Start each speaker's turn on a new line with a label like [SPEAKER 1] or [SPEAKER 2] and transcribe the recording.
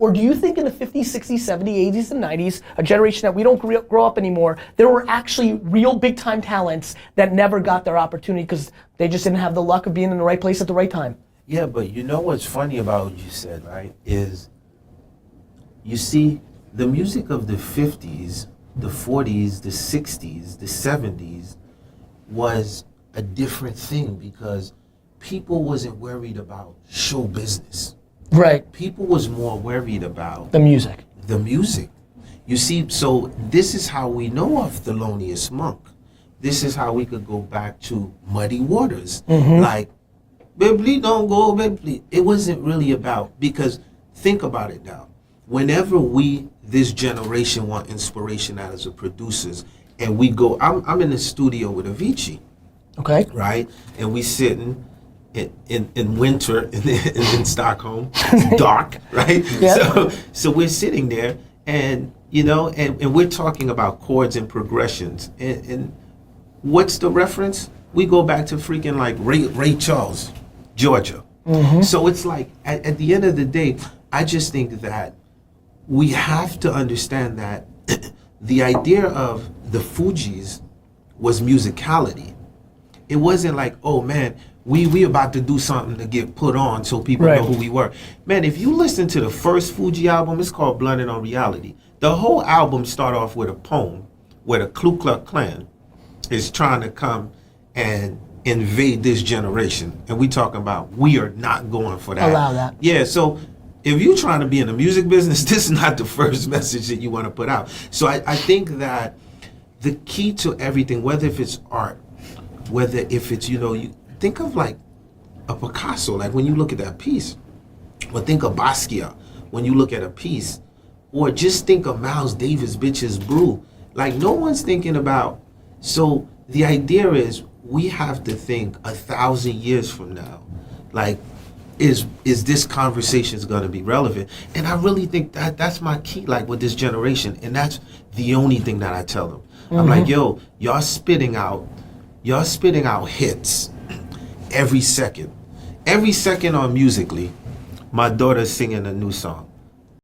[SPEAKER 1] Or do you think in the 50s, 60s, 70s, 80s, and 90s, a generation that we don't grow up anymore, there were actually real big time talents that never got their opportunity because they just didn't have the luck of being in the right place at the right time?
[SPEAKER 2] Yeah, but you know what's funny about what you said, right, is you see the music of the 50s, the 40s, the 60s, the 70s was a different thing because people wasn't worried about show business.
[SPEAKER 1] Right.
[SPEAKER 2] People was more worried about
[SPEAKER 1] the music.
[SPEAKER 2] The music. You see, so this is how we know of Thelonious Monk. This is how we could go back to Muddy Waters. Like, baby, don't go, baby. It wasn't really about, because think about it now. Whenever we, this generation, want inspiration out as a producers, and we go, I'm in the studio with Avicii.
[SPEAKER 1] Okay.
[SPEAKER 2] Right? And we sitting in winter in Stockholm. It's dark, right?
[SPEAKER 1] Yeah.
[SPEAKER 2] So we're sitting there and, you know, and we're talking about chords and progressions. And what's the reference? We go back to freaking like Ray Charles, Georgia. So it's like, at the end of the day, I just think that we have to understand that the idea of the Fugees was musicality. It wasn't like, oh man, we about to do something to get put on so people know who we were. Man, if you listen to the first Fugees album, it's called Blunted on Reality. The whole album start off with a poem where the Ku Klux Klan is trying to come and invade this generation. And we talking about we are not going for that.
[SPEAKER 1] Allow that.
[SPEAKER 2] Yeah, so if you're trying to be in the music business, this is not the first message that you want to put out. So I think that the key to everything, whether if it's art, whether if it's, you know, you think of like a Picasso, like when you look at that piece, or think of Basquiat when you look at a piece, or just think of Miles Davis' Bitches Brew. Like no one's thinking about, so the idea is we have to think 1,000 years from now, like, is this conversation going to be relevant? And I really think that that's my key, like with this generation, and that's the only thing that I tell them. I'm like, yo, y'all spitting out hits every second. Every second on Musically, my daughter's singing a new song.